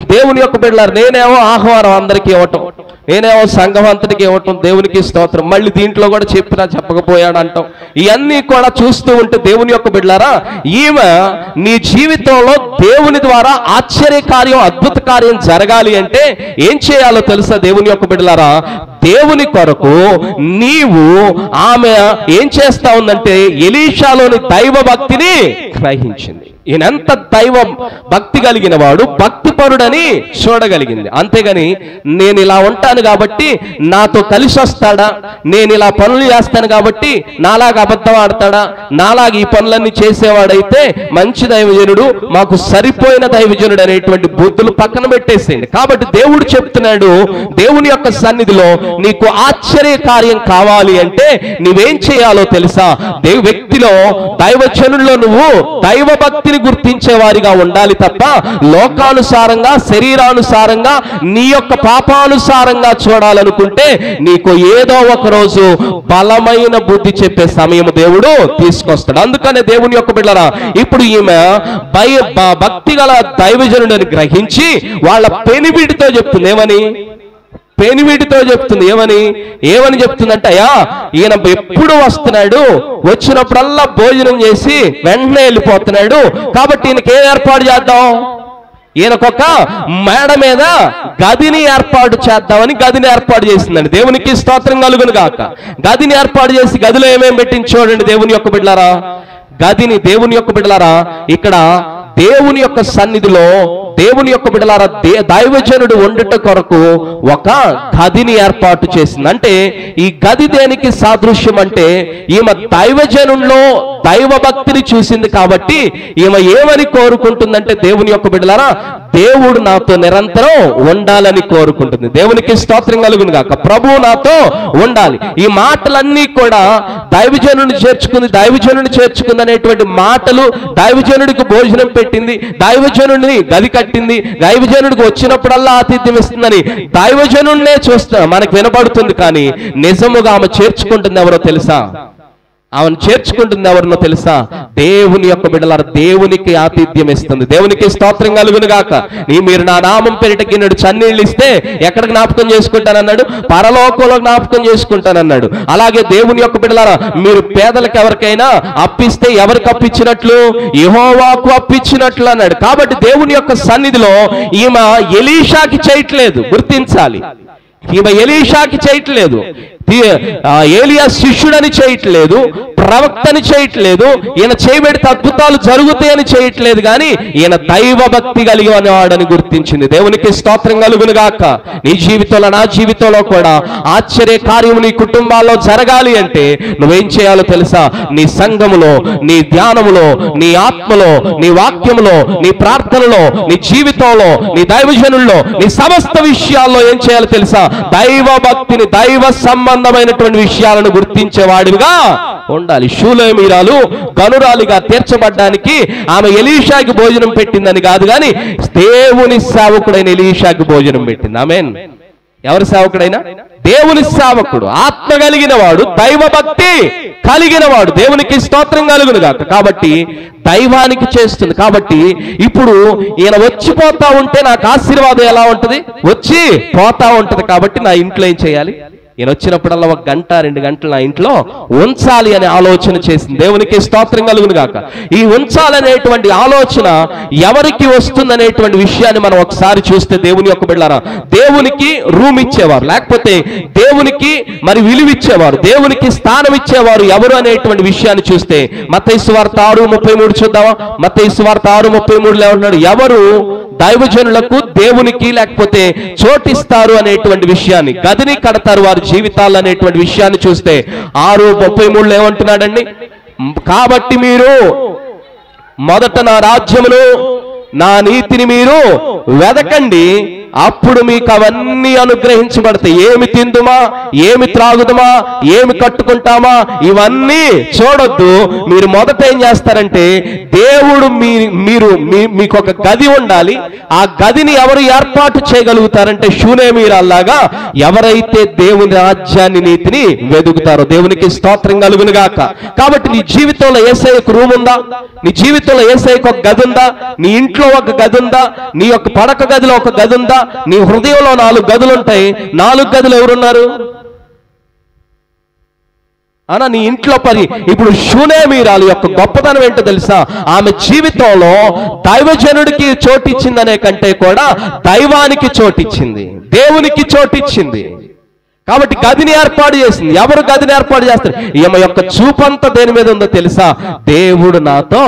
దేవుని యొక్క బిడ్డలారా, నేనేమో ఆహ్వానం అందరికీ ఇవ్వటం, నేనేమో సంఘం అంతటికి ఇవ్వటం, దేవునికి స్తోత్రం, మళ్ళీ దీంట్లో కూడా చెప్పినా చెప్పకపోయాడు అంటాం. ఇవన్నీ కూడా చూస్తూ ఉంటే దేవుని యొక్క బిడ్డలారా, ఈమె నీ జీవితంలో దేవుని ద్వారా ఆశ్చర్యకార్యం, అద్భుత కార్యం జరగాలి అంటే ఏం చేయాలో తెలుసా దేవుని యొక్క బిడ్డలారా? దేవుని కొరకు నీవు ఆమె ఏం చేస్తా ఉందంటే ఎలీషాలోని దైవ భక్తిని గ్రహించింది. ఈయనెంత దైవ భక్తి కలిగిన వాడు, భక్తిపరుడని చూడగలిగింది. అంతేగాని నేను ఇలా ఉంటాను కాబట్టి నాతో కలిసి వస్తాడా, నేను ఇలా పనులు చేస్తాను కాబట్టి నాలాగా అబద్ధం ఆడతాడా, నాలాగా ఈ పనులన్నీ చేసేవాడైతే మంచి దైవజనుడు, మాకు సరిపోయిన దైవజనుడు అనేటువంటి బుద్ధులు పక్కన పెట్టేసేయండి. కాబట్టి దేవుడు చెప్తున్నాడు, దేవుని యొక్క సన్నిధిలో నీకు ఆశ్చర్య కార్యం కావాలి అంటే నువ్వేం చేయాలో తెలుసా? వ్యక్తిలో, దైవజనుల్లో నువ్వు దైవ భక్తిని గుర్తించే వారిగా ఉండాలి తప్ప లోకానుసారంగా, శరీరానుసారంగా, నీ యొక్క పాపానుసారంగా చూడాలనుకుంటే నీకు ఏదో ఒక రోజు బలమైన బుద్ధి చెప్పే సమయం దేవుడు తీసుకొస్తాడు. అందుకనే దేవుని యొక్క బిడ్డలారా, ఇప్పుడు ఈమె భక్తి గల దైవజనుడిని గ్రహించి వాళ్ళ పెనిబిడితో చెప్తుంది. పెనివిడితో చెప్తుంది. ఏమని చెప్తుందంటే, అయ్యా ఈయన ఎప్పుడు వస్తున్నాడు, వచ్చినప్పుడల్లా భోజనం చేసి వెంటనే వెళ్ళిపోతున్నాడు, కాబట్టి ఈయనకి ఏం ఏర్పాటు చేద్దాం? ఈయనకొక మేడ మీద గదిని ఏర్పాటు చేద్దామని గదిని ఏర్పాటు చేసిందండి. దేవునికి స్తోత్రం కలుగును గాక. గదిని ఏర్పాటు చేసి గదిలో ఏమేం పెట్టింది చూడండి దేవుని యొక్క బిడ్డలారా. గదిని, దేవుని యొక్క బిడ్డలారా, ఇక్కడ దేవుని యొక్క సన్నిధిలో దేవుని యొక్క బిడ్డలారా దైవజనుడు వండుట కొరకు ఒక గదిని ఏర్పాటు చేసింది. అంటే ఈ గది దేనికి సాదృశ్యం అంటే, ఈమె దైవజనుల్లో దైవ భక్తిని చూసింది కాబట్టి ఈమె ఏమని కోరుకుంటుందంటే, దేవుని యొక్క బిడ్డలారా, దేవుడు నాతో నిరంతరం ఉండాలని కోరుకుంటుంది. దేవునికి స్తోత్రం కలుగును గాక. ప్రభువు నాతో ఉండాలి. ఈ మాటలన్నీ కూడా దైవజనుడిని చేర్చుకుంది అనేటువంటి మాటలు, దైవజనుడికి భోజనం పెట్టింది, దైవజనుడిని గది కట్టింది, దైవజనుడికి వచ్చినప్పుడల్లా ఆతిథ్యం ఇస్తుందని దైవజనుడినే చూస్తా మనకు వినపడుతుంది. కానీ నిజముగా ఆమె చేర్చుకుంటుంది ఎవరో తెలుసా? ఆమెను చేర్చుకుంటుంది ఎవరినో తెలుసా? దేవుని యొక్క బిడ్డలారా, దేవునికి ఆతిథ్యం ఇస్తుంది. దేవునికి స్తోత్రం కలుగును గాక. మీరు నా నామం పేరిట గిన్నెడు చన్నీళ్ళు ఇస్తే ఎక్కడ జ్ఞాపకం చేసుకుంటానన్నాడు? పరలోకంలో జ్ఞాపకం చేసుకుంటానన్నాడు. అలాగే దేవుని యొక్క బిడ్డలారా, మీరు పేదలకు ఎవరికైనా అప్పిస్తే ఎవరికి అప్పించినట్లు? యెహోవాకు అప్పించినట్లు అన్నాడు. కాబట్టి దేవుని యొక్క సన్నిధిలో ఈమె ఎలీషాకి చేయట్లేదు, గుర్తించాలి. ఈమె ఎలీషాకి చేయట్లేదు, ఏలియా శిష్యుడని చేయట్లేదు, ప్రవక్తని చేయట్లేదు, ఈయన చేయబెడితే అద్భుతాలు జరుగుతాయని చేయట్లేదు. కానీ ఈయన దైవ భక్తి కలిగి అనేవాడని గుర్తించింది. దేవునికి స్తోత్రం కలుగును గాక. నీ జీవితంలో, నా జీవితంలో కూడా ఆశ్చర్య కార్యము నీ కుటుంబాల్లో జరగాలి అంటే నువ్వేం చేయాలో తెలుసా? నీ సంఘములో, నీ ధ్యానములో, నీ ఆత్మలో, నీ వాక్యములో, నీ ప్రార్థనలో, నీ జీవితంలో, నీ దైవజనుల్లో, నీ సమస్త విషయాల్లో ఏం చేయాలో తెలుసా? దైవ భక్తిని, దైవ సంబంధమైనటువంటి విషయాలను గుర్తించేవాడిగా ఉండాలి. షూలేమీరాలు గనురాలిగా తీర్చబడ్డానికి ఆమె ఎలీషాకి భోజనం పెట్టిందని కాదు, కానీ దేవుని సేవకుడైన ఎలీషాకి భోజనం పెట్టింది. ఆమేన్. ఎవరి సేవకుడైనా? దేవుని సేవకుడు, ఆత్మ కలిగిన వాడు, దైవ భక్తి కలిగిన వాడు. దేవునికి స్తోత్రం కలుగును గాక. కాబట్టి దైవానికి చేస్తుంది. కాబట్టి ఇప్పుడు ఈయన వచ్చిపోతా ఉంటే నాకు ఆశీర్వాదం ఎలా ఉంటది? వచ్చి పోతా ఉంటది. కాబట్టి నా ఇంట్లో ఏం చేయాలి? ఈయన వచ్చినప్పుడల్లా 1 గంట 2 గంటలు నా ఇంట్లో ఉంచాలి అనే ఆలోచన చేసింది. దేవునికి స్తోత్రం కలుగును గాక. ఈ ఉంచాలనేటువంటి ఆలోచన ఎవరికి వస్తుందనేటువంటి విషయాన్ని మనం ఒకసారి చూస్తే, దేవుని యొక్క బిడ్డలారా, దేవునికి రూమ్ ఇచ్చేవారు, లేకపోతే దేవునికి మరి విలువ ఇచ్చేవారు, దేవునికి స్థానం ఇచ్చేవారు ఎవరు అనేటువంటి విషయాన్ని చూస్తే మత్తయి సువార్త 6:33 చూద్దామా? మత్తయి సువార్త 6:33 ఏమంటున్నాడు? ఎవరు దైవజనులకు, దేవునికి లేకపోతే చోటిస్తారు అనేటువంటి విషయాన్ని, గదిని కడతారు వారి జీవితాలు అనేటువంటి విషయాన్ని చూస్తే 6:33 ఏమంటున్నాడండి? కాబట్టి మీరు మొదట నా రాజ్యమును, నా నీతిని మీరు వెదకండి, అప్పుడు మీకు అవన్నీ అనుగ్రహించబడతాయి. ఏమి తిందుమా, ఏమి త్రాగుదుమా, ఏమి కట్టుకుంటామా, ఇవన్నీ చూడొద్దు. మీరు మొదట ఏం చేస్తారంటే, దేవుడు మీకు ఒక గది ఉండాలి. ఆ గదిని ఎవరు ఏర్పాటు చేయగలుగుతారంటే షూనేమీరాల్లాగా ఎవరైతే దేవుని రాజ్యాన్ని నీతిని వెదుగుతారో. దేవునికి స్తోత్రం కలుగును గాక. కాబట్టి నీ జీవితంలో యేసయ్యకు రూమ్ ఉందా? నీ జీవితంలో యేసయ్యకు ఒక గది ఉందా? నీ ఇంట్లో ఒక గది ఉందా? నీ యొక్క పడక గదిలో ఒక గది ఉందా? నీ హృదయంలో 4 గదులు ఉంటాయి. 4 గదులు ఎవరున్నారు అనా? నీ ఇంట్లో ఇప్పుడు షూనేమీరాలు యొక్క గొప్పతనం ఏంటో తెలుసా? ఆమె జీవితంలో దైవజనుడికి చోటిచ్చిందనే కంటే కూడా దైవానికి చోటిచ్చింది, దేవునికి చోటిచ్చింది. కాబట్టి గదిని ఏర్పాటు చేసింది. ఎవరు గదిని ఏర్పాటు చేస్తారు? ఈమె యొక్క చూపంతా దేని మీద ఉందో తెలుసా? దేవుడు నాతో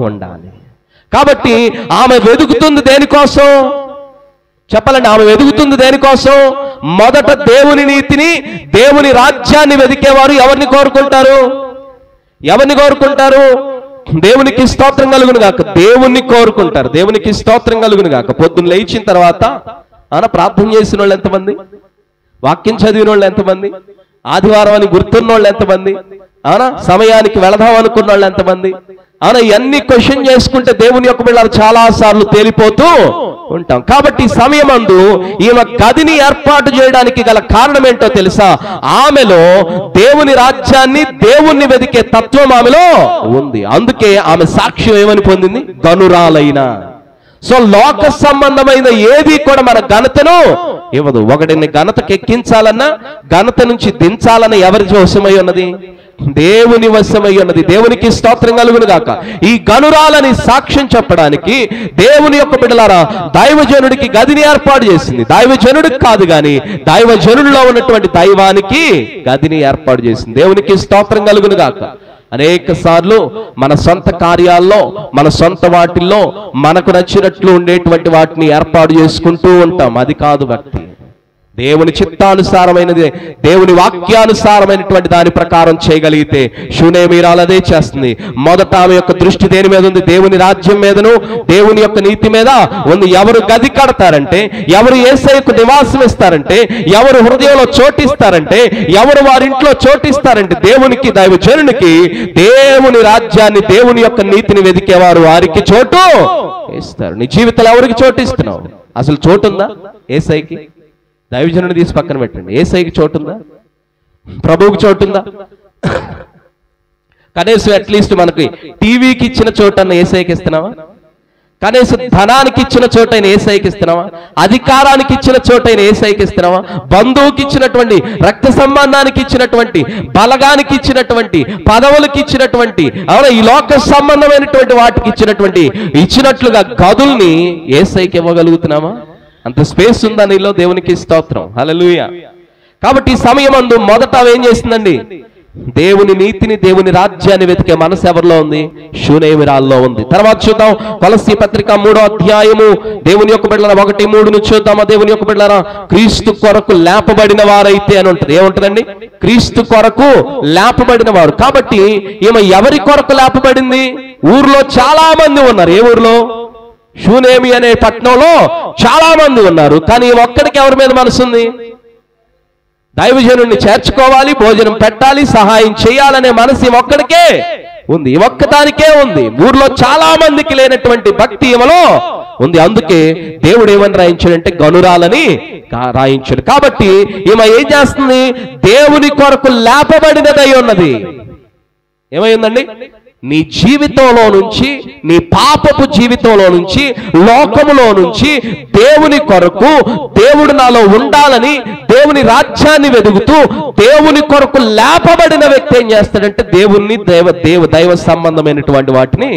ఉండాలి. కాబట్టి ఆమె వెదుగుతుంది దేనికోసం చెప్పాలండి? ఆమె వెదుగుతుంది దేనికోసం? మొదట దేవుని నీతిని, దేవుని రాజ్యాన్ని వెదికేవారు ఎవరిని కోరుకుంటారు? ఎవరిని కోరుకుంటారు? దేవునికి స్తోత్రం కలుగును గాక. దేవుణ్ణి కోరుకుంటారు. దేవునికి స్తోత్రం కలుగును గాక. పొద్దున్న లేచిన తర్వాత ప్రార్థన చేసిన వాళ్ళు ఎంతమంది? వాక్యం చదివిన వాళ్ళు ఎంతమంది? ఆదివారం అని గుర్తున్న వాళ్ళు ఎంతమంది? సమయానికి వెళదాం అనుకున్న వాళ్ళు ఎంతమంది? ఇవన్నీ క్వశ్చన్ చేసుకుంటే దేవుని యొక్క బిడ్డలు చాలా సార్లు తేలిపోతూ ఉంటాం. కాబట్టి ఈ సమయమందు ఈమె గదిని ఏర్పాటు చేయడానికి గల కారణం ఏంటో తెలుసా? ఆమెలో దేవుని రాజ్యాన్ని, దేవుణ్ణి వెదికే తత్వం ఆమెలో ఉంది. అందుకే ఆమె సాక్ష్యం ఏమని పొందింది? గనురాలైన. సో లోక సంబంధమైన ఏది కూడా మన ఘనతను ఇవ్వదు. ఒకటిని ఘనతకు ఎక్కించాలన్నా, ఘనత నుంచి దించాలన్న ఎవరి వశమై ఉన్నది? దేవుని వశమై ఉన్నది. దేవునికి స్తోత్రం కలుగును గాక. ఈ గనురాలని సాక్ష్యం చెప్పడానికి దేవుని యొక్క బిడ్డలారా దైవజనుడికి గదిని ఏర్పాటు చేసింది. దైవజనుడికి కాదు గాని దైవజనుడిలో ఉన్నటువంటి దైవానికి గదిని ఏర్పాటు చేసింది. దేవునికి స్తోత్రం కలుగును గాక. అనేక సార్లు మన సొంత కార్యాల్లో, మన సొంత వాటిల్లో మనకు నచ్చినట్లు ఉండేటువంటి వాటిని ఏర్పాటు చేసుకుంటూ ఉంటాం. అది కాదు భక్తి. దేవుని చిత్తానుసారమైనది, దేవుని వాక్యానుసారమైనటువంటి దాని ప్రకారం చేయగలిగితే షూనేమీరాలు అదే చేస్తుంది. మొదట ఆమె యొక్క దృష్టి దేని మీద ఉంది? దేవుని రాజ్యం మీదను, దేవుని యొక్క నీతి మీద ఉంది. ఎవరు గది కడతారంటే, ఎవరు యేసయ్యకు నివాసం ఇస్తారంటే, ఎవరు హృదయంలో చోటిస్తారంటే, ఎవరు వారింట్లో చోటిస్తారంటే దేవునికి, దైవజనునికి దేవుని రాజ్యాన్ని, దేవుని యొక్క నీతిని వెదికేవారు వారికి చోటు ఇస్తారు. నీ జీవితంలో ఎవరికి చోటు ఇస్తున్నావు? అసలు చోటుందా యేసయ్యకి? దైవజనుని తీసి పక్కన పెట్టండి. యేసయ్యకి చోటుందా? ప్రభువుకి చోటుందా? కనీసం అట్లీస్ట్ మనకి టీవీకి ఇచ్చిన చోటన్న యేసయ్యకి ఇస్తున్నావా? కనీసం ధనానికి ఇచ్చిన చోటైన యేసయ్యకి ఇస్తున్నావా? అధికారానికి ఇచ్చిన చోటైన యేసయ్యకి ఇస్తున్నావా? బంధువుకి ఇచ్చినటువంటి, రక్త సంబంధానికి ఇచ్చినటువంటి, బలగానికి ఇచ్చినటువంటి, పదవులకు ఇచ్చినటువంటి, ఈ లోక సంబంధమైనటువంటి వాటికి ఇచ్చినట్లుగా గదుల్ని యేసయ్యకి ఇవ్వగలుగుతున్నామా? అంత స్పేస్ ఉందా నీలో? దేవునికి స్తోత్రం, హల్లెలూయా. కాబట్టి ఈ సమయమందు మొదట ఏం చేసిందండి? దేవుని నీతిని, దేవుని రాజ్యాన్ని వెతికే మనసు ఎవరిలో ఉంది? షూనేమీరాల్లో ఉంది. తర్వాత చూద్దాం కొలస్సీ పత్రిక 3వ అధ్యాయము దేవుని యొక్క బిడ్డలారా 1:3 చూద్దామా? దేవుని యొక్క బిడ్డలారా క్రీస్తు కొరకు లేపబడిన వారైతే అని ఉంటుంది. ఏముంటుందండి? క్రీస్తు కొరకు లేపబడిన వారు. కాబట్టి ఈమె ఎవరి కొరకు లేపబడింది? ఊర్లో చాలా మంది ఉన్నారు. ఏ ఊర్లో? షూనేమి అనే పట్టణంలో చాలా మంది ఉన్నారు. కానీ ఒక్కడికి ఎవరి మీద మనసుంది? దైవజనుడిని చేర్చుకోవాలి, భోజనం పెట్టాలి, సహాయం చేయాలనే మనసు ఒక్కడికే ఉంది. ఒక్కదానికే ఉంది. ఊర్లో చాలా మందికి లేనటువంటి భక్తి ఈమెలో ఉంది. అందుకే దేవుడు ఏమని రాయించాడంటే గనురాలని రాయించాడు. కాబట్టి ఈమె ఏం చేస్తుంది? దేవుని కొరకు లేపబడినదై ఉన్నది. ఏమై ఉందండి? నీ జీవితంలో నుంచి, నీ పాపపు జీవితంలో నుంచి, లోకములో నుంచి దేవుని కొరకు, దేవుడు నాలో ఉండాలని దేవుని రాజ్యాన్ని వెదుగుతూ దేవుని కొరకు లేపబడిన వ్యక్తి ఏం చేస్తాడంటే దేవుణ్ణి, దైవ సంబంధమైనటువంటి వాటిని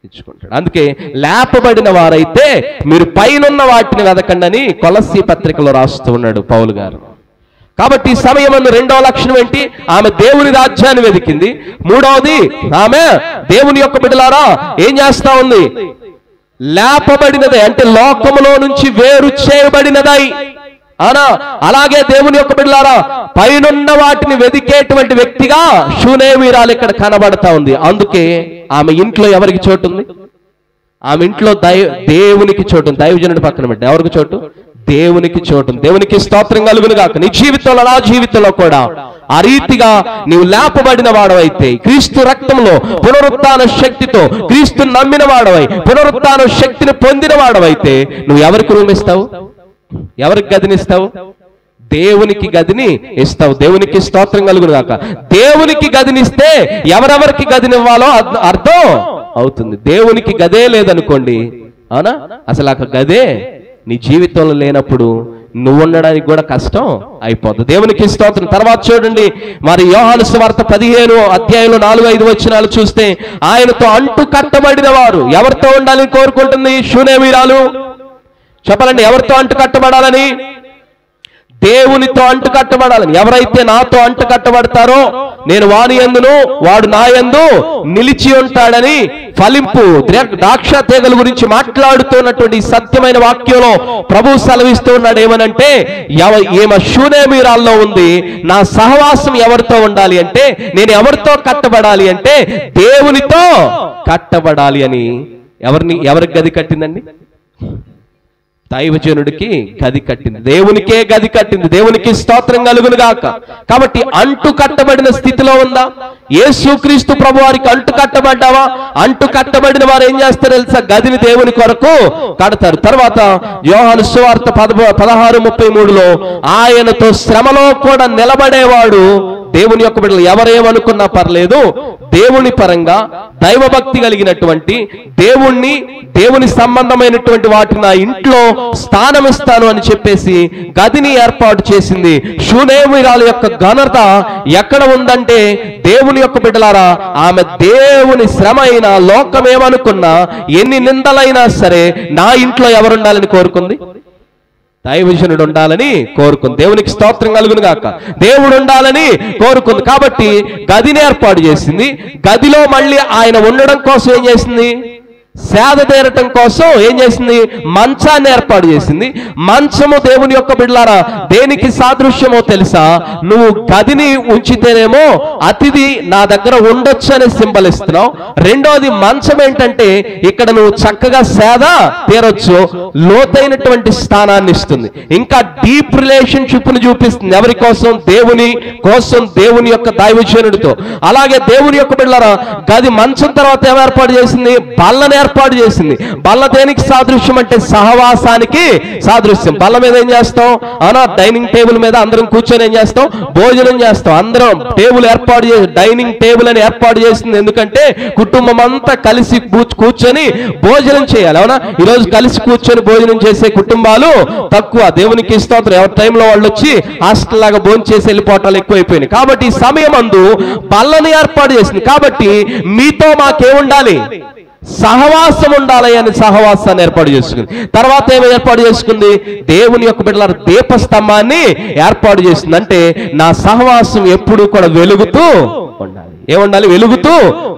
ఇచ్చుకుంటాడు. అందుకే లేపబడిన వారైతే మీరు పైనున్న వాటిని వెదకండి అని కొలస్సీ పత్రికలో రాస్తూ ఉన్నాడు పౌలు గారు. కాబట్టి ఈ సమయంలో రెండవ లక్షణం ఏంటి? ఆమె దేవుని రాజ్యాన్ని వెతికింది. మూడవది, ఆమె దేవుని యొక్క బిడ్డలారా ఏం చేస్తా ఉంది? లేపబడినదే, అంటే లోకములో నుంచి వేరు చేయబడినదై. అలాగే దేవుని యొక్క బిడ్డలారా పైనున్న వాటిని వెతికేటువంటి వ్యక్తిగా షూనేమీరాలు ఇక్కడ కనబడతా ఉంది. అందుకే ఆమె ఇంట్లో ఎవరికి చోటు ఉంది? ఆమె ఇంట్లో దేవునికి చోటు ఉంది. దైవజనుడి పక్కన పెట్టి ఎవరికి చోటు? దేవునికి చోటు. దేవునికి స్తోత్రం కలుగును గాక. నీ జీవితంలో, నా జీవితంలో కూడా ఆ రీతిగా నీవు లేపబడిన వాడవైతే, క్రీస్తు రక్తంలో పునరుత్థాన శక్తితో క్రీస్తు నమ్మిన వాడవై పునరుత్థాన శక్తిని పొందిన వాడవైతే నువ్వు ఎవరికి రూమ్ ఇస్తావు? ఎవరికి గదినిస్తావు? దేవునికి గదిని ఇస్తావు. దేవునికి స్తోత్రం కలుగును గాక. దేవునికి గదినిస్తే ఎవరెవరికి గదినివ్వాలో అర్థం అవుతుంది. దేవునికి గదే లేదనుకోండి, అవునా, అసలు ఆ గదే నీ జీవితంలో లేనప్పుడు నువ్వు ఉండడానికి కూడా కష్టం అయిపోతుంది. దేవునికి స్తోత్రం. తర్వాత చూడండి, మరి యోహాను సువార్త 15వ అధ్యాయంలో 4-5 వచనాలు చూస్తే, ఆయనతో అంటు కట్టబడిన వారు ఎవరితో ఉండాలని కోరుకుంటుంది షూనేమీరాలు? చెప్పాలండి, ఎవరితో అంటు కట్టబడాలని? దేవునితో అంటు కట్టబడాలని. ఎవరైతే నాతో అంటు కట్టబడతారో నేను వాని యందును వాడు నా యందు నిలిచి ఉంటాడని ఫలింపు ద్రాక్ష తీగల గురించి మాట్లాడుతున్నటువంటి సత్యమైన వాక్యంలో ప్రభు సెలవిస్తూ ఉన్నాడు. ఏమనంటే, ఏమ షూనేమీరాల్లో ఉంది, నా సహవాసం ఎవరితో ఉండాలి అంటే, నేను ఎవరితో కట్టబడాలి అంటే దేవునితో కట్టబడాలి అని. ఎవరికి గది కట్టిందండి? దైవజనుడికి గది కట్టింది. దేవునికే గది కట్టింది. దేవునికి స్తోత్రం కలుగును గాక. కాబట్టి అంటు కట్టబడిన స్థితిలో ఉందా? యేసుక్రీస్తు ప్రభు వారికి అంటు కట్టబడ్డావా? అంటు కట్టబడిన వారు ఏం చేస్తారు తెలుసా? గదిని దేవుని కొరకు కడతారు. తర్వాత యోహాను సువార్త 16:33లో ఆయనతో శ్రమలో కూడా నిలబడేవాడు దేవుని యొక్క బిడ్డలు. ఎవరేమనుకున్నా పర్లేదు, దేవుని పరంగా దైవభక్తి కలిగినటువంటి దేవుని సంబంధమైనటువంటి వాటిని నా ఇంట్లో స్థానం ఇస్తాను అని చెప్పేసి గదిని ఏర్పాటు చేసింది. షూనేమీరాలు యొక్క ఘనత ఎక్కడ ఉందంటే, దేవుని యొక్క బిడ్డలారా, ఆమె దేవుని శ్రమ అయినా లోకమేమనుకున్నా ఎన్ని నిందలైనా సరే నా ఇంట్లో ఎవరుండాలని కోరుకుంది? దైవజనుడు ఉండాలని కోరుకుంది. దేవునికి స్తోత్రం కలుగును గాక. దేవుడు ఉండాలని కోరుకుంది. కాబట్టి గదిని ఏర్పాటు చేసింది. గదిలో మళ్ళీ ఆయన ఉండడం కోసం ఏం చేసింది? సేద తీరటం కోసం ఏం చేసింది? మంచాన్ని ఏర్పాటు చేసింది. మంచము దేవుని యొక్క బిడ్డలారా దేనికి సాదృశ్యమో తెలుసా? నువ్వు గదిని ఉంచితేనేమో అతిథి నా దగ్గర ఉండొచ్చు అని సింబల్ ఇస్తున్నావు. రెండోది మంచం ఏంటంటే, ఇక్కడ నువ్వు చక్కగా సేద తీరొచ్చు, లోతైనటువంటి స్థానాన్ని ఇస్తుంది. ఇంకా డీప్ రిలేషన్షిప్ ని చూపిస్తుంది. ఎవరి కోసం? దేవుని కోసం, దేవుని యొక్క దైవజనుడితో. అలాగే దేవుని యొక్క బిడ్డలారా గది మంచం తర్వాత ఏం ఏర్పాటు చేసింది? బల్లని ఏర్పాటు చేసింది. బల్ల దేనికి సాదృశ్యం అంటే సహవాసానికి సాదృశ్యం. బల్ల మీద ఏం చేస్తాం? అవునా, డైనింగ్ టేబుల్ మీద అందరం కూర్చొని ఏం చేస్తాం? భోజనం చేస్తాం. అందరం టేబుల్ ఏర్పాటు చేసి డైనింగ్ టేబుల్ అని ఏర్పాటు చేసింది. ఎందుకంటే కుటుంబం అంతా కలిసి కూర్చొని భోజనం చేయాలి. అవునా, ఈరోజు కలిసి కూర్చొని భోజనం చేసే కుటుంబాలు తక్కువ. దేవునికి స్తోత్రం. ఎవరి టైంలో వాళ్ళు వచ్చి హాస్టల్ లాగా భోజనం చేసి వెళ్ళిపోవటాలు ఎక్కువైపోయినాయి. కాబట్టి ఈ సమయం అందు బల్లని ఏర్పాటు చేసింది. కాబట్టి మీతో మాకేముండాలి? సహవాసం ఉండాలి అని సహవాసాన్ని ఏర్పాటు చేసుకుంది. తర్వాత ఏమి ఏర్పాటు చేసుకుంది? దేవుని యొక్క బిడ్డల దీపస్తంభాన్ని ఏర్పాటు చేసింది. అంటే నా సహవాసం ఎప్పుడూ కూడా వెలుగుతూ ఉండాలి. ఏముండాలి? వెలుగుతూ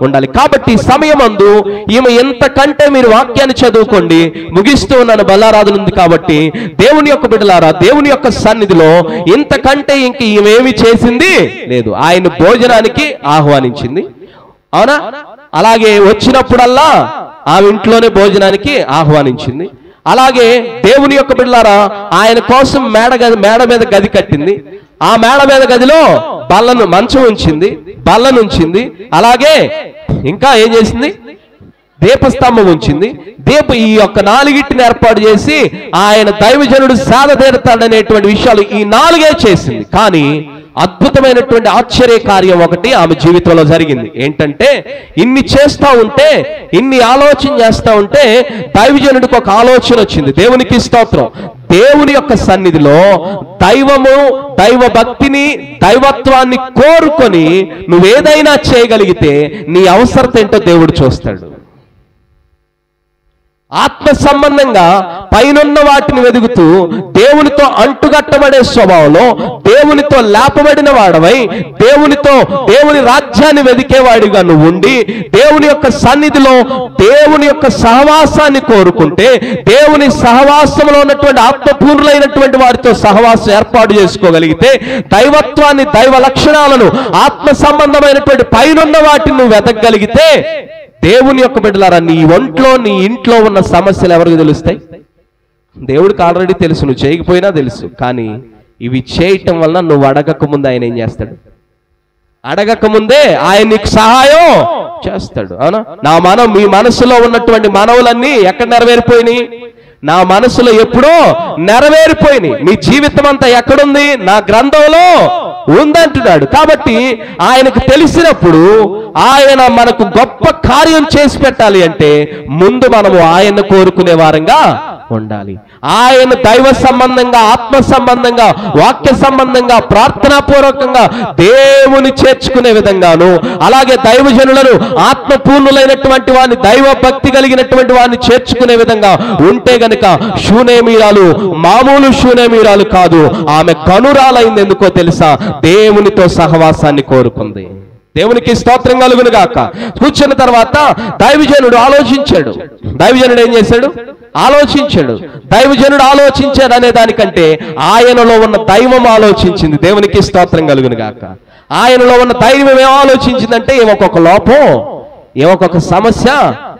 ఉండాలి. కాబట్టి సమయమందు ఈమె ఎంతకంటే మీరు వాక్యాన్ని చదువుకోండి, ముగిస్తూ ఉన్నాను, బల్లారాధన ఉంది కాబట్టి దేవుని యొక్క బిడ్డలారా దేవుని యొక్క సన్నిధిలో ఇంతకంటే ఇంక ఈమెమి చేసింది లేదు. ఆయన భోజనానికి ఆహ్వానించింది. అవునా, అలాగే వచ్చినప్పుడల్లా ఆమె ఇంట్లోనే భోజనానికి ఆహ్వానించింది. అలాగే దేవుని యొక్క బిడ్డలారా ఆయన కోసం మేడ మీద గది కట్టింది. ఆ మేడ మీద గదిలో మంచం ఉంచింది, బల్లను ఉంచింది. అలాగే ఇంకా ఏం చేసింది? దీపస్తంభం ఉంచింది. ఈ యొక్క 4గిటిని ఏర్పాటు చేసి ఆయన దైవజనుడు సేద తీరతాడనేటువంటి విషయాలు ఈ 4గే చేసింది. కానీ అద్భుతమైనటువంటి ఆశ్చర్య కార్యం ఒకటి ఆమె జీవితంలో జరిగింది. ఏంటంటే, ఇన్ని చేస్తా ఉంటే, ఇన్ని ఆలోచన చేస్తా ఉంటే దైవజనుడికి ఒక ఆలోచన వచ్చింది. దేవునికి స్తోత్రం. దేవుని యొక్క సన్నిధిలో దైవము, దైవ భక్తిని, దైవత్వాన్ని కోరుకొని నువ్వేదైనా చేయగలిగితే నీ అవసరత ఏంటో దేవుడు చూస్తాడు. ఆత్మ సంబంధంగా పైనున్న వాటిని వెదుగుతూ దేవునితో అంటుగట్టబడే స్వభావంలో దేవునితో లేపబడిన వాడవై దేవుని రాజ్యాన్ని వెదికేవాడిగా నువ్వు ఉండి దేవుని యొక్క సన్నిధిలో దేవుని యొక్క సహవాసాన్ని కోరుకుంటే, దేవుని సహవాసంలో ఉన్నటువంటి ఆత్మపూర్ణులైనటువంటి వారితో సహవాసం ఏర్పాటు చేసుకోగలిగితే, దైవత్వాన్ని, దైవ లక్షణాలను, ఆత్మ సంబంధమైనటువంటి పైనున్న వాటిని నువ్వు వెతకగలిగితే, దేవుని యొక్క బిడ్డలారా నీ ఇంట్లో ఉన్న సమస్యలు ఎవరికి తెలుస్తాయి? దేవుడికి ఆల్రెడీ తెలుసు, నువ్వు చేయకపోయినా తెలుసు. కానీ ఇవి చేయటం వలన నువ్వు అడగక ముందు ఆయన ఏం చేస్తాడు? అడగక ముందే ఆయన నీకు సహాయం చేస్తాడు. అవునా? మీ మనసులో ఉన్నటువంటి మనవులన్నీ ఎక్కడ నెరవేరిపోయినాయి? నా మనసులో ఎప్పుడో నెరవేరిపోయినాయి. మీ జీవితం అంతా ఎక్కడుంది? నా గ్రంథంలో ఉందంటున్నాడు. కాబట్టి ఆయనకు తెలిసినప్పుడు ఆయన మనకు గొప్ప కార్యం చేసి పెట్టాలి అంటే ముందు మనము ఆయన కోరుకునే వారంగా ఉండాలి. ఆయన దైవ సంబంధంగా, ఆత్మ సంబంధంగా, వాక్య సంబంధంగా, ప్రార్థనాపూర్వకంగా దేవుని చేర్చుకునే విధంగాను, అలాగే దైవజనులను ఆత్మపూర్ణులైనటువంటి వారిని, దైవ భక్తి కలిగినటువంటి వారిని చేర్చుకునే విధంగా ఉంటే గనుక షూనేమీరాలు మామూలు షూనేమీరాలు కాదు. ఆమె కనురాలైంది. ఎందుకో తెలుసా? దేవునితో సహవాసాన్ని కోరుకుంది. దేవునికి స్తోత్రం కలుగును గాక. కూర్చున్న తర్వాత దైవజనుడు ఆలోచించాడు. దైవజనుడు ఏం చేశాడు? ఆలోచించాడు. దైవజనుడు ఆలోచించాడు అనే దానికంటే ఆయనలో ఉన్న దైవం ఆలోచించింది. దేవునికి స్తోత్రం కలుగును గాక. ఆయనలో ఉన్న దైవం ఏం ఆలోచించిందంటే ఒక్కొక్క లోపం, ఒక్కొక్క సమస్య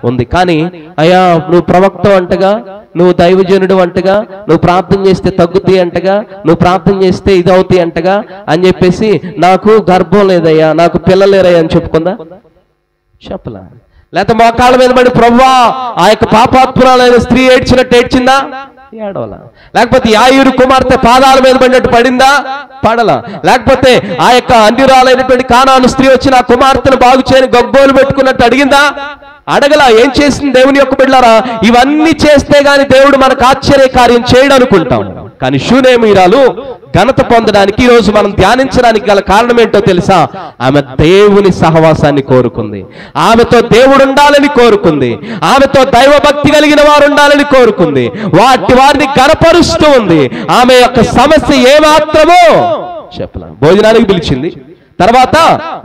ఉంది. కానీ అయ్యా నువ్వు ప్రవక్త అంటగా, నువ్వు దైవజనుడు అంటగా, నువ్వు ప్రార్థన చేస్తే తగ్గుతాయి అంటగా, నువ్వు ప్రార్థన చేస్తే ఇది అవుతాయి అంటగా అని చెప్పేసి, నాకు గర్భం లేదయ్యా, నాకు పిల్లలేరయ్యా అని చెప్పుకుందా? చెప్పలా. లేకపోతే మోకాళ్ళ మీద పడి ప్రభువా ఆ యొక్క పాపాత్మురాలైన స్త్రీ ఏడ్చినట్టు ఏడ్చిందా? ఏడవలా. లేకపోతే యాయూరు కుమార్తె పాదాల మీద పడినట్టు పడిందా? పడలా. లేకపోతే ఆ యొక్క అన్యురాలైనటువంటి కానాను స్త్రీ వచ్చి నా కుమార్తెను బాగు చేయని గొగ్గోలు పెట్టుకున్నట్టు అడిగిందా? అడగలా. ఏం చేసింది దేవుని యొక్క బిడ్డలారా? ఇవన్నీ చేస్తే గాని దేవుడు మనకు ఆశ్చర్య కార్యం చేయడం అనుకుంటాం. కానీ షూనేమీరాలు ఘనత పొందడానికి, ఈ రోజు మనం ధ్యానించడానికి గల కారణం ఏంటో తెలుసా? ఆమె దేవుని సహవాసాన్ని కోరుకుంది. ఆమెతో దేవుడు ఉండాలని కోరుకుంది. ఆమెతో దైవభక్తి కలిగిన వారు ఉండాలని కోరుకుంది. వారిని గణపరుస్తూ ఉంది. ఆమె యొక్క సమస్య ఏమాత్రమో చెప్పలా. భోజనానికి పిలిచింది. తర్వాత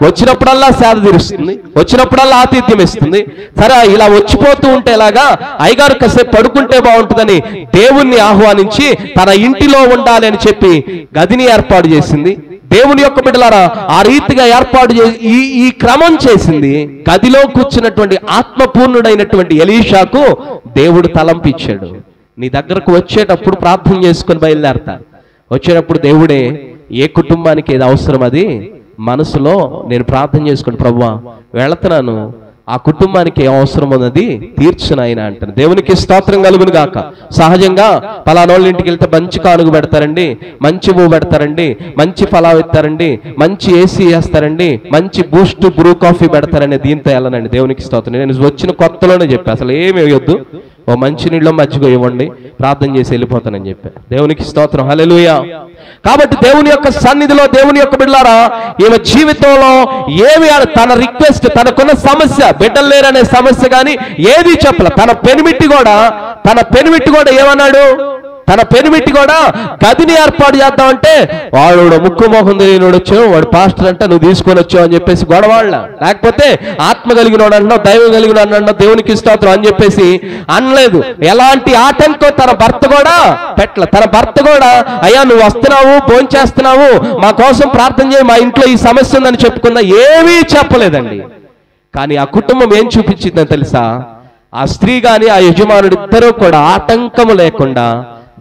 వచ్చినప్పుడల్లా సేద తీరుస్తుంది, వచ్చినప్పుడల్లా ఆతిథ్యం ఇస్తుంది. సరే ఇలా వచ్చిపోతూ ఉంటే ఎలాగా? అయ్యగారు కాసేపు పడుకుంటే బాగుంటుందని దేవుణ్ణి ఆహ్వానించి తన ఇంటిలో ఉండాలి అని చెప్పి గదిని ఏర్పాటు చేసింది. దేవుని యొక్క బిడ్డలారా ఆ రీతిగా ఏర్పాటు చేసి ఈ క్రమం చేసింది. గదిలో కూర్చున్నటువంటి ఆత్మపూర్ణుడైనటువంటి ఎలీషాకు దేవుడు తలంపిచ్చాడు. నీ దగ్గరకు వచ్చేటప్పుడు ప్రార్థన చేసుకొని బయలుదేరతా. వచ్చేటప్పుడు దేవుడే ఏ కుటుంబానికి ఏది అవసరం అది మనసులో నేను ప్రార్థన చేసుకుని ప్రభువా వెళుతున్నాను, ఆ కుటుంబానికి ఏ అవసరం ఉన్నది తీర్చునైనా అంటాను. దేవునికి స్తోత్రం కలుగును గాక. సహజంగా పలానోళ్ళ ఇంటికి వెళ్తే మంచి కానుగ పెడతారండి, మంచి పువ్వు పెడతారండి, మంచి పలావ్ ఇస్తారండి, మంచి ఏసీ వేస్తారండి, మంచి బూస్ట్ బ్రూ కాఫీ పెడతారండి. దీంతో వెళ్ళనండి. దేవునికి స్తోత్రం. నేను వచ్చిన కొత్తలోనే చెప్పా అసలు ఏమి వేయొద్దు, ఓ మంచి నీళ్ళు మజ్జిగ ఇవ్వండి, ప్రార్థన చేసి వెళ్ళిపోతానని చెప్పా. దేవునికి స్తోత్రం. హల్లెలూయా. కాబట్టి దేవుని యొక్క సన్నిధిలో దేవుని యొక్క బిడ్డలారా ఈమె జీవితంలో ఏమి తన రిక్వెస్ట్, తనకున్న సమస్య, బిడ్డలు లేరనే సమస్య కానీ ఏది చెప్పలే. తన పెనిమిట్టి కూడా ఏమన్నాడు? తన పెనిమిట్టి కూడా గదిని ఏర్పాటు చేద్దామంటే వాడు ముక్కు మొహం తెలియనోడు వచ్చావు, వాడు పాస్టర్ అంటే నువ్వు తీసుకొని వచ్చావు అని చెప్పేసి గొడవాళ్ళ. లేకపోతే ఆత్మ కలిగినోడు అంటున్నావు, దైవం కలిగిన అంటున్నావు, దేవునికి స్తోత్రం అని చెప్పేసి అనలేదు. ఎలాంటి ఆటంకం తన భర్త కూడా పెట్టలే. తన భర్త కూడా అయ్యా నువ్వు వస్తున్నావు, భోజనం చేస్తున్నావు, మా కోసం ప్రార్థన చేయి, మా ఇంట్లో ఈ సమస్య ఉందని చెప్పుకుందా? ఏమీ చెప్పలేదండి. కానీ ఆ కుటుంబం ఏం చూపించిందని తెలుసా? ఆ స్త్రీ గాని ఆ యజమానుడు ఇద్దరూ కూడా ఆటంకము లేకుండా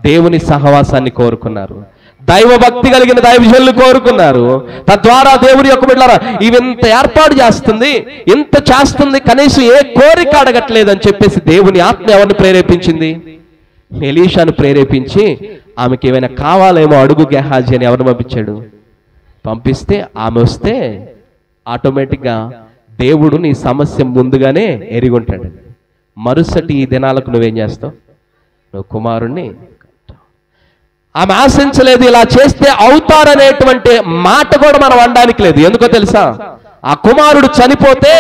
దేవుని సహవాసాన్ని కోరుకున్నారు. దైవభక్తి కలిగిన దైవజనులు కోరుకున్నారు. తద్వారా దేవుని యొక్క బిడ్డలారా ఇవి ఇంత ఏర్పాటు చేస్తుంది, ఇంత చేస్తుంది, కనీసం ఏ కోరిక అడగట్లేదని చెప్పేసి దేవుని ఆత్మ ఎవరిని ప్రేరేపించింది? ఎలీషాను ప్రేరేపించి ఆమెకి ఏమైనా కావాలేమో అడుగు గెహాజీ అని ఎవరిని పంపించాడు? పంపిస్తే ఆమె వస్తే ఆటోమేటిక్గా దేవుడు నీ సమస్య ముందుగానే ఎరిగుంటాడు. మరుసటి ఈ దినాలకు నువ్వేం చేస్తావు? నువ్వు కుమారుణ్ణి. ఆమె ఆశించలేదు ఇలా చేస్తే అవుతారనేటువంటి మాట కూడా మనం అనడానికి లేదు. ఎందుకో తెలుసా? ఆ కుమారుడు చనిపోతే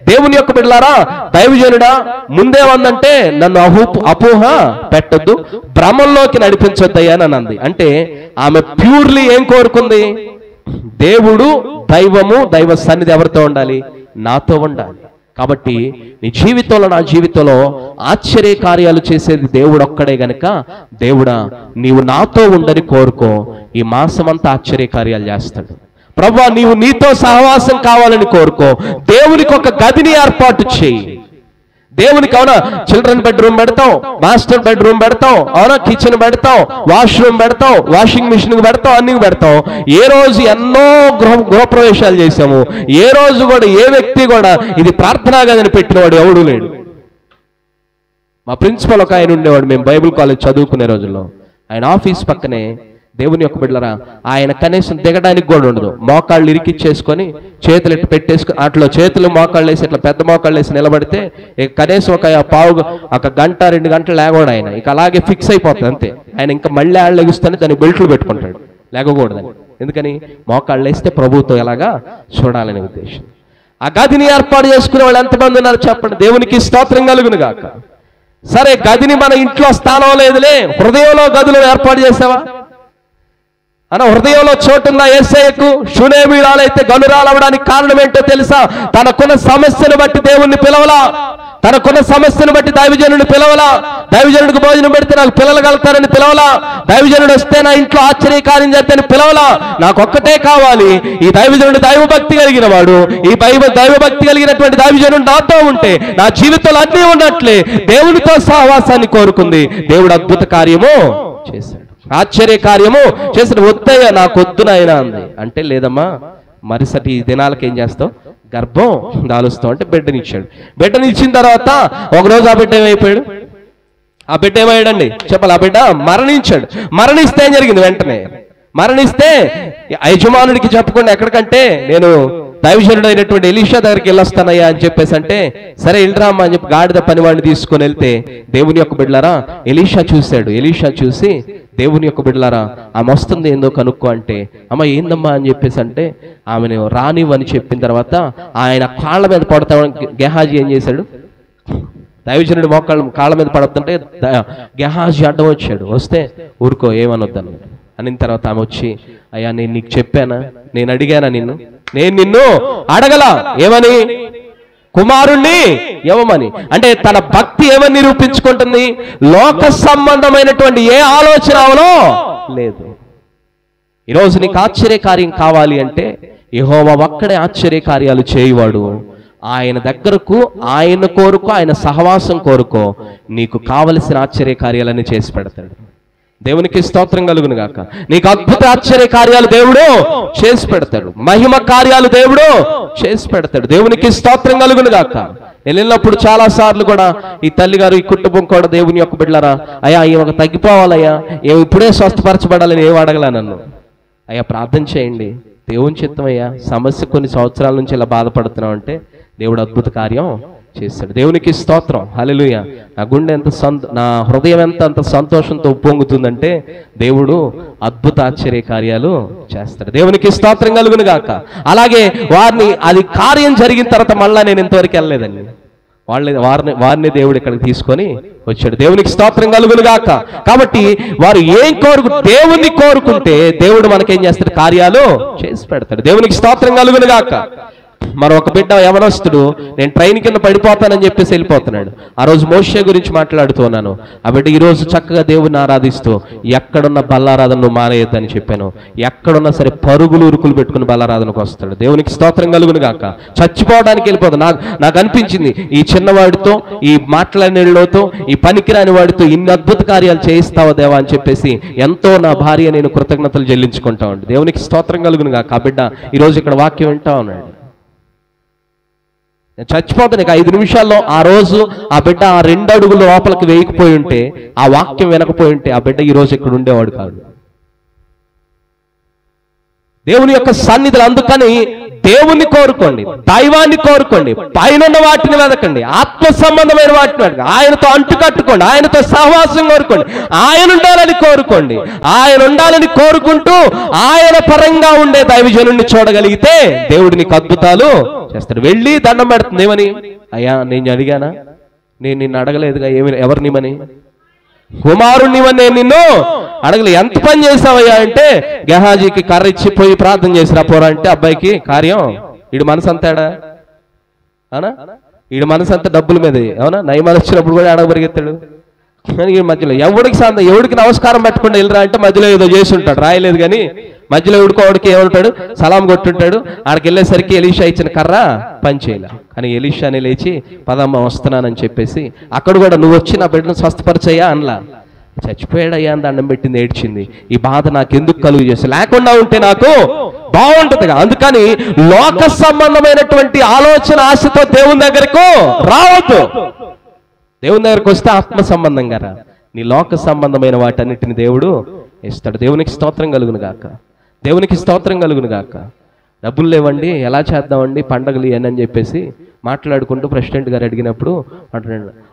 దేవుని యొక్క బిడ్డలారా దైవజనుడా ముందేమందంటే నన్ను అపోహ పెట్టొద్దు, భ్రమంలోకి నడిపించొద్దయ్యా అని అంది. అంటే ఆమె ప్యూర్లీ ఏం కోరుకుంది? దేవుడు, దైవము, దైవ సన్నిధి ఎవరితో ఉండాలి? నాతో ఉండాలి. కాబట్టి నీ జీవితంలో, నా జీవితంలో ఆశ్చర్య కార్యాలు చేసేది దేవుడు ఒక్కడే గనక, దేవుడా నీవు నాతో ఉండని కోరుకో, ఈ మాసమంతా ఆశ్చర్య కార్యాలు చేస్తాడు. ప్రభువా నీవు నీతో సహవాసం కావాలని కోరుకో, దేవునికి ఒక గదిని ఏర్పాటు చేయి. దేవునికి అవునా చిల్డ్రన్ బెడ్రూమ్ పెడతాం, మాస్టర్ బెడ్రూమ్ పెడతాం, అవునా కిచెన్ పెడతాం, వాష్రూమ్ పెడతాం, వాషింగ్ మిషన్ పెడతాం, అన్ని పెడతాం. ఏ రోజు ఎన్నో గృహప్రవేశాలు చేశాము, ఏ రోజు కూడా ఏ వ్యక్తి కూడా ఇది ప్రార్థనా గదిని పెట్టినవాడు ఎవడూ లేడు. మా ప్రిన్సిపల్ ఒక ఆయన ఉండేవాడు, మేము బైబిల్ కాలేజ్ చదువుకునే రోజుల్లో. ఆయన ఆఫీస్ పక్కనే దేవుని యొక్క బిడ్డలారా ఆయన కనీసం దిగడానికి కూడా ఉండదు. మోకాళ్ళు ఇరికిచ్చేసుకొని చేతులు ఇట్లా పెట్టేసుకుని అట్లా చేతులు మోకాళ్ళు వేసి ఇట్లా పెద్ద మోకాళ్ళు వేసి నిలబడితే కనీసం ఒక గంట 2 గంటలు లేకూడదు ఆయన. ఇక అలాగే ఫిక్స్ అయిపోతుంది అంతే. ఆయన ఇంకా మళ్ళీ ఆళ్ళు లెగుస్తానే దాన్ని బెల్ట్లు పెట్టుకుంటాడు లేకకూడదని. ఎందుకని మోకాళ్ళు వేస్తే ప్రభుత్వం ఎలాగా చూడాలనే ఉద్దేశం. ఆ గదిని ఏర్పాటు చేసుకునే వాళ్ళు ఎంతమంది ఉన్నారు చెప్పండి. దేవునికి స్తోత్రం కలుగును గాక. సరే గదిని మన ఇంట్లో స్థానం లేదులే, హృదయంలో గదులు ఏర్పాటు చేసావా అన్న? హృదయంలో చోటున్న యేసయ్యకు శూనేమీరాలైతే గనురాలవడానికి కారణం ఏంటో తెలుసా? తనకున్న సమస్యను బట్టి దేవుణ్ణి పిలవలా, తనకున్న సమస్యను బట్టి దైవజనుడిని పిలవలా, దైవజనుడికి భోజనం పెడితే నాకు పిల్లలు కలుగుతారని పిలవలా, దైవజనుడు వస్తే నా ఇంట్లో ఆశ్చర్యకార్యం చేస్తానని పిలవలా. నాకొక్కటే కావాలి, ఈ దైవజనుడు దైవభక్తి కలిగిన వాడు, ఈ దైవభక్తి కలిగినటువంటి దైవజనుడు నాతో ఉంటే నా జీవితంలో అన్నీ ఉన్నట్లే. దేవునితో సహవాసాన్ని కోరుకుంది, దేవుడు అద్భుత కార్యము చేశాడు, ఆశ్చర్య కార్యము చేసిన. వద్దయ్యా నాకు వద్దునైనా అంది. అంటే లేదమ్మా మరుసటి దినాలకు ఏం చేస్తావు, గర్భం దాలుస్తావు అంటే బిడ్డనిచ్చాడు. బిడ్డనిచ్చిన తర్వాత ఒకరోజు ఆ బిడ్డ ఏమైపోయాడు, ఆ బిడ్డ ఏమయ్యాడండి చెప్పాలి, ఆ బిడ్డ మరణించాడు. మరణిస్తే ఏం జరిగింది, వెంటనే మరణిస్తే యజమానుడికి చెప్పకుండా ఎక్కడికంటే నేను దైవజనుడు అయినటువంటి ఎలీషా దగ్గరికి వెళ్ళొస్తానయ్యా అని చెప్పేసి అంటే సరే వెళ్ళరామ్మా అని చెప్పి గాడిద పనివాడిని తీసుకొని వెళ్తే దేవుని యొక్క బిడ్డలారా ఎలీషా చూశాడు. ఎలీషా చూసి దేవుని యొక్క బిడ్డలారా ఆమె వస్తుంది ఏందో కనుక్కో అంటే అమ్మ ఏందమ్మా అని చెప్పేసి అంటే ఆమెను రానివ్వని చెప్పిన తర్వాత ఆయన కాళ్ళ మీద పడతామని గెహాజీ ఏం చేశాడు, దైవజనుడు కాళ్ళ మీద పడుతుంటే గెహాజీ అడ్డం వచ్చాడు. వస్తే ఊరుకో ఏమనొద్దాను అనిన తర్వాత ఆమె వచ్చి అయ్యా నేను నీకు చెప్పానా, నేను అడిగానా నేను నిన్ను అడగల ఏమని, కుమారుణ్ణి ఇవ్వమని. అంటే తన భక్తి ఏమని నిరూపించుకుంటుంది, లోక సంబంధమైనటువంటి ఏ ఆలోచనలో లేదు. ఈరోజు నీకు ఆశ్చర్యకార్యం కావాలి అంటే యెహోవా ఒక్కడే ఆశ్చర్యకార్యాలు చేయువాడు. ఆయన దగ్గరకు ఆయన కోరుకో, ఆయన సహవాసం కోరుకో, నీకు కావలసిన ఆశ్చర్యకార్యాలన్నీ చేసి పెడతాడు. దేవునికి స్తోత్రం కలుగును గాక. నీకు అద్భుత ఆశ్చర్య కార్యాలు దేవుడు చేసి పెడతాడు, మహిమ కార్యాలు దేవుడు చేసి పెడతాడు. దేవునికి స్తోత్రం కలుగును గాక. నేను వెళ్ళినప్పుడు చాలా సార్లు కూడా ఈ తల్లిగారు ఈ కుటుంబం కూడా దేవుని యొక్క బిడ్డలారా అయ్యా ఈమె తగ్గిపోవాలయ్యా, ఇప్పుడే స్వస్థపరచబడాలని ఏం అడగలా నన్ను. అయ్యా ప్రార్థన చేయండి, దేవుని చిత్తం అయ్యా, సమస్య కొన్ని సంవత్సరాల నుంచి ఇలా బాధపడుతున్నావు అంటే దేవుడు అద్భుత కార్యం చేశాడు. దేవునికి స్తోత్రం, హల్లెలూయా. నా గుండె నా హృదయం అంత సంతోషంతో ఉప్పొంగుతుందంటే దేవుడు అద్భుత ఆశ్చర్య కార్యాలు చేస్తాడు. దేవునికి స్తోత్రం కలుగును గాక. అలాగే అది కార్యం జరిగిన తర్వాత మళ్ళా నేను ఇంతవరకు వెళ్ళలేదండి, వారిని దేవుడు ఇక్కడికి తీసుకొని వచ్చాడు. దేవునికి స్తోత్రం కలుగును గాక. కాబట్టి వారు దేవుణ్ణి కోరుకుంటే దేవుడు మనకేం చేస్తాడు, కార్యాలు చేసి పెడతాడు. దేవునికి స్తోత్రం కలుగును గాక. మరి ఒక బిడ్డ యవనస్తుడు నేను ట్రైన్ కింద పడిపోతానని చెప్పేసి వెళ్ళిపోతున్నాడు. ఆ రోజు మోషే గురించి మాట్లాడుతూ ఉన్నాను. ఆ బిడ్డ ఈ రోజు చక్కగా దేవుని ఆరాధిస్తూ ఎక్కడున్న బల్లారాధన నువ్వు మానేయొద్దని చెప్పాను. ఎక్కడున్నా సరే పరుగులు ఉరుకులు పెట్టుకుని బల్లారాధనకు వస్తాడు. దేవునికి స్తోత్రం కలుగును గాక. చచ్చిపోవడానికి వెళ్ళిపోతాడు. నాకు అనిపించింది ఈ చిన్నవాడితో, ఈ మాట్లాడినతో, ఈ పనికిరాని వాడితో ఇన్ని అద్భుత కార్యాలు చేయిస్తావా దేవా అని చెప్పేసి ఎంతో నా భార్య నేను కృతజ్ఞతలు చెల్లించుకుంటా ఉండి. దేవునికి స్తోత్రం కలుగును గాక. ఆ బిడ్డ ఈరోజు ఇక్కడ వాక్యం వింటా ఉన్నాడు. చచ్చిపోతాను 5 నిమిషాల్లో ఆ రోజు ఆ బిడ్డ ఆ 2 అడుగులు లోపలికి వేయకపోయి ఉంటే, ఆ వాక్యం వినకపోయి ఉంటే ఆ బిడ్డ ఈ రోజు ఇక్కడ ఉండేవాడు కాదు. దేవుని యొక్క సన్నిధులు. అందుకని దేవుణ్ణి కోరుకోండి, దైవాన్ని కోరుకోండి, పైన వాటిని వెదకండి, ఆత్మ సంబంధమైన వాటిని వెదకండి, ఆయనతో అంటుకట్టుకోండి, ఆయనతో సహవాసం కోరుకోండి, ఆయన ఉండాలని కోరుకోండి. ఆయన ఉండాలని కోరుకుంటూ ఆయన పరంగా ఉండే దైవజనుడిని చూడగలిగితే దేవుడు నీకు అద్భుతాలు చేస్తాడు. వెళ్ళి దండం పెడుతుంది. ఏమని, అయ్యా నేను అడిగానా, నేను నిన్ను అడగలేదుగా, ఎవరినిమని, కుమారుణ్ణివని నేను నిన్ను అడగలే. ఎంత పని చేసావయ్యా అంటే గెహాజీకి కర్ర ఇచ్చిపోయి ప్రార్థన చేసిరా పోరా అంటే అబ్బాయికి కార్యం. వీడి మనసు అంతాడా అవునా, వీడి మనసు అంతా డబ్బుల మీద. అవునా, నయమాలు వచ్చినప్పుడు కూడా అడగ పరిగెత్తాడు. మధ్యలో ఎవడికి నమస్కారం పెట్టకుండా వెళ్ళరా అంటే మధ్యలో ఏదో చేసి ఉంటాడు, రాయలేదు కానీ మధ్యలో ఎవడికి ఏమంటాడు, సలాం కొట్టుంటాడు. ఆడికి వెళ్ళేసరికి ఎలీషా ఇచ్చిన కర్ర పనిచేయాల. కానీ ఎలీషాని లేచి పదమ్మ వస్తున్నానని చెప్పేసి అక్కడ కూడా నువ్వు వచ్చి నా బిడ్డను స్వస్థపరిచయ్యా అనలా. చచ్చిపోయాడయ్యా అని దండం పెట్టింది, ఏడ్చింది. ఈ బాధ నాకు ఎందుకు కలుగు చేసి, లేకుండా ఉంటే నాకు బాగుంటదిగా. అందుకని లోక సంబంధమైనటువంటి ఆలోచన ఆశతో దేవుని దగ్గరకు రావద్దు. దేవుని దగ్గరకు వస్తే ఆత్మ సంబంధంగా రా. నీ లోక సంబంధమైన వాటన్నిటిని దేవుడు ఇస్తాడు. దేవునికి స్తోత్రం కలుగును గాక, దేవునికి స్తోత్రం కలుగును గాక. డబ్బులు లేవండి, ఎలా చేద్దామండి పండగలు అని చెప్పేసి మాట్లాడుకుంటూ ప్రెసిడెంట్ గారు అడిగినప్పుడు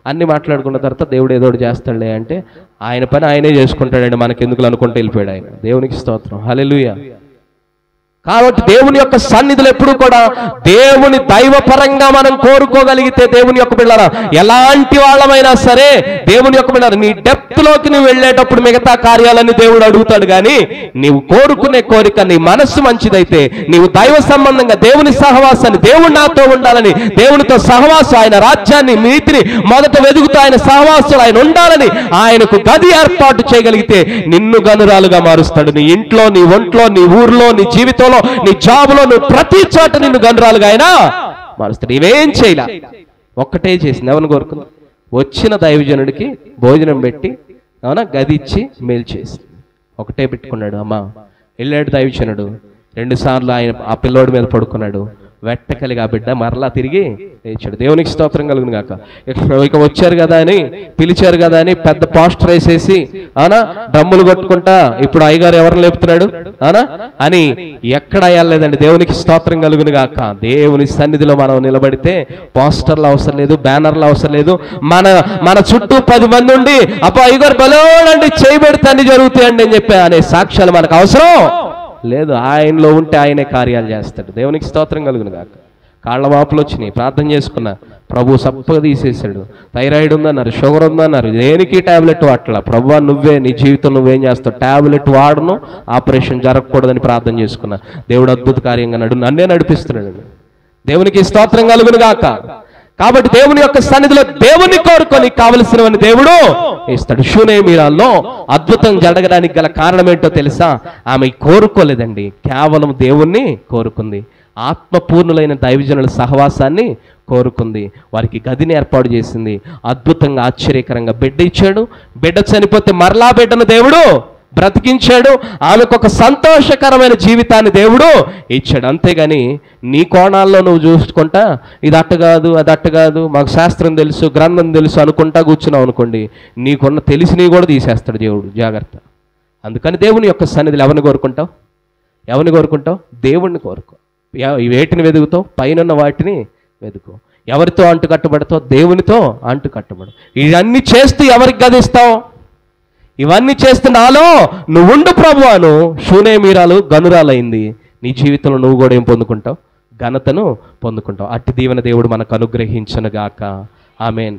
అన్ని మాట్లాడుకున్న తర్వాత దేవుడు ఏదో చేస్తాడులే అంటే ఆయన పని ఆయనే చేసుకుంటాడండి, మనకెందుకు అనుకుంటూ వెళ్ళిపోయాడు ఆయన. దేవునికి స్తోత్రం, హల్లెలూయా. కాబట్టి దేవుని యొక్క సన్నిధులు ఎప్పుడు కూడా దేవుని దైవపరంగా మనం కోరుకోగలిగితే దేవుని యొక్క బిడ్డలారా, ఎలాంటి వాళ్ళమైనా సరే దేవుని యొక్క బిడ్డలారా, నీ డెప్త్ లోకి నువ్వు వెళ్ళేటప్పుడు మిగతా కార్యాలన్నీ దేవుడు అడుగుతాడు. కానీ నీవు కోరుకునే కోరిక, నీ మనస్సు మంచిదైతే, నీవు దైవ సంబంధంగా దేవుని సహవాసాన్ని, దేవుడు నాతో ఉండాలని, దేవునితో సహవాసం, ఆయన రాజ్యాన్ని, నీతిని మొదట వెదుగుతూ ఆయన సహవాసాలు ఆయన ఉండాలని ఆయనకు గది ఏర్పాటు చేయగలిగితే నిన్ను గనురాలుగా మారుస్తాడు. నీ ఇంట్లో, నీ ఒంట్లో, నీ ఊర్లో, నీ జీవితంలో, నీ జాబులో, నువ్వు ప్రతి చోట నిన్ను గనురాలుగా ఆయన మారుస్తాడు. ఇవేం చేయలే, ఒక్కటే చేసింది. ఎవరిని కోరుకుంది? వచ్చిన దైవజనుడికి భోజనం పెట్టి అవునా గది ఇచ్చి మేలు చేసి ఒకటే పెట్టుకున్నాడు. అమ్మా వెళ్ళాడు దైవజనుడు, 2 సార్లు ఆయన ఆ పిల్లోడి మీద పడుకున్నాడు. వెట్టకలిగా బిడ్డ మరలా తిరిగి లేచాడు. దేవునికి స్తోత్రం కలుగును గాక. ఇక వచ్చారు కదా అని, పిలిచారు కదా అని పెద్ద పోస్టర్ వేసేసి అవునా డ్రమ్ములు కొట్టుకుంటా ఇప్పుడు అయ్యగారు ఎవరు లేపుతున్నాడు అవునా అని ఎక్కడ అయ్యాలేదండి. దేవునికి స్తోత్రం కలుగును గాక. దేవుని సన్నిధిలో మనం నిలబడితే పోస్టర్లు అవసరం లేదు, బ్యానర్లు అవసరం లేదు. మన చుట్టూ 10 మంది ఉండి అప్పుడు అయ్యగారు బలోనండి చేయబెడితే అన్ని జరుగుతాయండి అని చెప్పి అనే సాక్ష్యాలు మనకు అవసరం లేదు. ఆయనలో ఉంటే ఆయనే కార్యాలు చేస్తాడు. దేవునికి స్తోత్రం కలుగును గాక. కాళ్ళ వాపులు వచ్చినాయి, ప్రార్థన చేసుకున్నా, ప్రభు సప్పగా తీసేశాడు. థైరాయిడ్ ఉందన్నారు, షుగర్ ఉందన్నారు, దేనికి టాబ్లెట్ వాడలా. ప్రభు నువ్వే నీ జీవితం నువ్వేం చేస్తావు, టాబ్లెట్ వాడను, ఆపరేషన్ జరగకూడదని ప్రార్థన చేసుకున్నా. దేవుడు అద్భుత కార్యంగా నన్నే నడిపిస్తున్నాడు. దేవునికి స్తోత్రం కలుగును గాక. కాబట్టి దేవుని యొక్క సన్నిధిలో దేవుని కోరుకొని కావలసినవని దేవుడు ఇస్తాడు. షూనేమీరాల్లో అద్భుతం జరగడానికి గల కారణం ఏంటో తెలుసా? ఆమె కోరుకోలేదండి, కేవలం దేవుణ్ణి కోరుకుంది. ఆత్మపూర్ణులైన దైవజనుల సహవాసాన్ని కోరుకుంది. వారికి గదిని ఏర్పాటు చేసింది. అద్భుతంగా ఆశ్చర్యకరంగా బిడ్డ ఇచ్చాడు. బిడ్డ చనిపోతే మరలా బిడ్డను దేవుడు బ్రతికించాడు. ఆమెకు ఒక సంతోషకరమైన జీవితాన్ని దేవుడు ఇచ్చాడు. అంతేగాని నీ కోణాల్లో నువ్వు చూసుకుంటా ఇది అట్ట కాదు, అది అట్ట కాదు, మాకు శాస్త్రం తెలుసు, గ్రంథం తెలుసు అనుకుంటా కూర్చున్నావు అనుకోండి, నీకున్న తెలిసినవి కూడా తీసేస్తాడు దేవుడు. జాగ్రత్త. అందుకని దేవుని యొక్క సన్నిధిలో ఎవరిని కోరుకుంటావు? ఎవరిని కోరుకుంటావు? దేవుణ్ణి కోరుకో. వేటిని వెతుకుతావు? పైన వాటిని వెతుకో. ఎవరితో అంటు కట్టబడతావు? దేవునితో అంటు కట్టబడు. ఇవన్నీ చేస్తూ ఎవరికి గదిస్తావు? ఇవన్నీ చేస్తే నాలో నువ్వు ఉండు ప్రభువాను. షూనేమీరాలు గనురాలైంది. నీ జీవితంలో నువ్వు కూడా ఏం పొందుకుంటావు? ఘనతను పొందుకుంటావు. అట్టి దీవెన దేవుడు మనకు అనుగ్రహించును గాక. ఆమేన్.